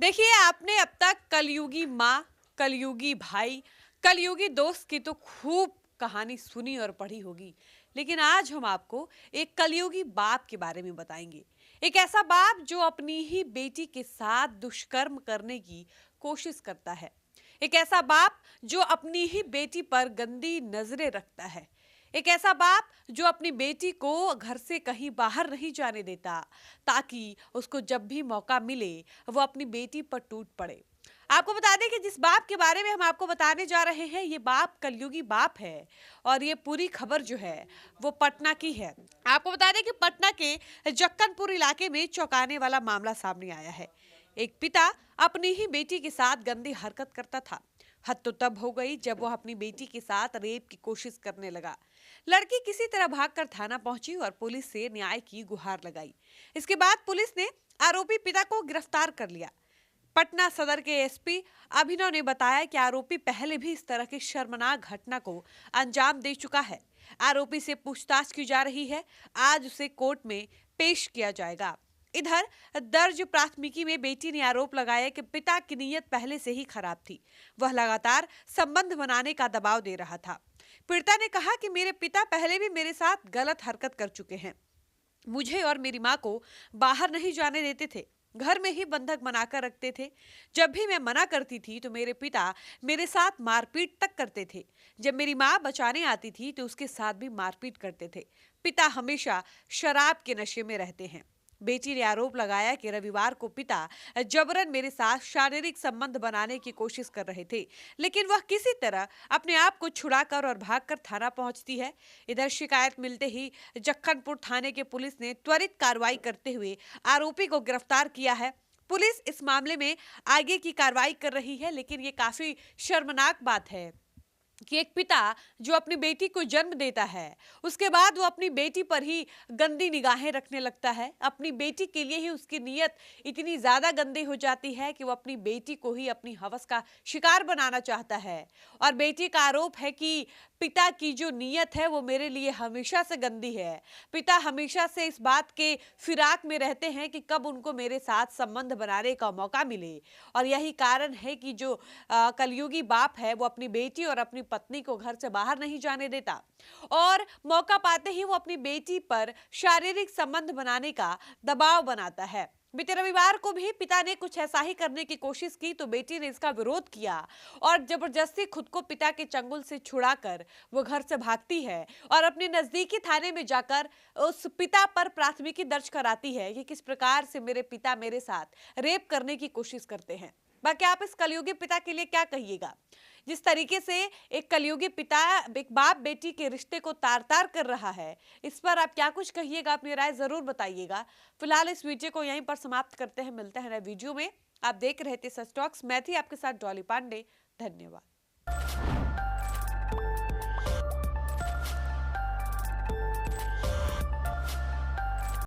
देखिए, आपने अब तक कलयुगी माँ, कलयुगी भाई, कलयुगी दोस्त की तो खूब कहानी सुनी और पढ़ी होगी। लेकिन आज हम आपको एक कलयुगी बाप के बारे में बताएंगे। एक ऐसा बाप जो अपनी ही बेटी के साथ दुष्कर्म करने की कोशिश करता है। एक ऐसा बाप जो अपनी ही बेटी पर गंदी नजरें रखता है। एक ऐसा बाप जो अपनी बेटी को घर से कहीं बाहर नहीं जाने देता, ताकि उसको जब भी मौका मिले वो अपनी बेटी पर टूट पड़े। आपको बता दें कि जिस बाप के बारे में हम आपको बताने जा रहे हैं, ये बाप कलयुगी बाप है। और ये पूरी खबर जो है वो पटना की है। आपको बता दें कि पटना के जक्कनपुर इलाके में चौंकाने वाला मामला सामने आया है। एक पिता अपनी ही बेटी के साथ गंदी हरकत करता था। हद तो तब हो गई जब वो अपनी बेटी के साथ रेप की कोशिश करने लगा। लड़की किसी तरह भागकर थाना पहुंची और पुलिस से न्याय की गुहार लगाई। इसके बाद पुलिस ने आरोपी पिता को गिरफ्तार कर लिया। पटना सदर के एसपी अभिनव ने बताया कि आरोपी पहले भी इस तरह की शर्मनाक घटना को अंजाम दे चुका है। आरोपी से पूछताछ की जा रही है। आज उसे कोर्ट में पेश किया जाएगा। इधर दर्ज प्राथमिकी में बेटी ने आरोप लगाया कि पिता की नीयत पहले से ही खराब थी। वह लगातार संबंध बनाने का दबाव दे रहा था। पीड़िता ने कहा कि मेरे पिता पहले भी मेरे साथ गलत हरकत कर चुके हैं। मुझे और मेरी माँ को बाहर नहीं जाने देते थे, घर में ही बंधक बनाकर रखते थे। जब भी मैं मना करती थी तो मेरे पिता मेरे साथ मारपीट तक करते थे। जब मेरी माँ बचाने आती थी तो उसके साथ भी मारपीट करते थे। पिता हमेशा शराब के नशे में रहते हैं। बेटी ने आरोप लगाया कि रविवार को पिता जबरन मेरे साथ शारीरिक संबंध बनाने की कोशिश कर रहे थे, लेकिन वह किसी तरह अपने आप को छुड़ाकर और भागकर थाना पहुंचती है। इधर शिकायत मिलते ही जक्खनपुर थाने के पुलिस ने त्वरित कार्रवाई करते हुए आरोपी को गिरफ्तार किया है। पुलिस इस मामले में आगे की कार्रवाई कर रही है, लेकिन ये काफी शर्मनाक बात है कि एक पिता जो अपनी बेटी को जन्म देता है, उसके बाद वो अपनी बेटी पर ही गंदी निगाहें रखने लगता है। अपनी बेटी के लिए ही उसकी नीयत इतनी ज्यादा गंदी हो जाती है कि वो अपनी बेटी को ही अपनी हवस का शिकार बनाना चाहता है। और बेटी का आरोप है कि पिता की जो नीयत है वो मेरे लिए हमेशा से गंदी है। पिता हमेशा से इस बात के फिराक में रहते हैं कि कब उनको मेरे साथ संबंध बनाने का मौका मिले। और यही कारण है कि जो कलयुगी बाप है वो अपनी बेटी और अपनी पत्नी को घर से बाहर नहीं जाने देता, और मौका पाते ही वो अपनी बेटी पर शारीरिक संबंध बनाने का दबाव बनाता है। बीते रविवार को भी पिता ने कुछ ऐसा ही करने की कोशिश की तो बेटी ने इसका विरोध किया और जबरदस्ती खुद को पिता के चंगुल से छुड़ाकर वो घर से भागती है और अपने नजदीकी थाने में जाकर उस पिता पर प्राथमिकी दर्ज कराती है कि किस प्रकार से मेरे पिता मेरे साथ रेप करने की कोशिश करते हैं। बाकी आप इस कलयुगी पिता के लिए क्या कहिएगा? जिस तरीके से एक कलयुगी पिता एक बाप बेटी के रिश्ते को तार तार कर रहा है, इस पर आप क्या कुछ कहिएगा? अपनी राय जरूर बताइएगा। फिलहाल इस वीडियो को यहीं पर समाप्त करते हैं, मिलते हैं नए वीडियो में। आप देख रहे थे सच टॉक्स, मैं थी आपके साथ डॉली पांडे। धन्यवाद।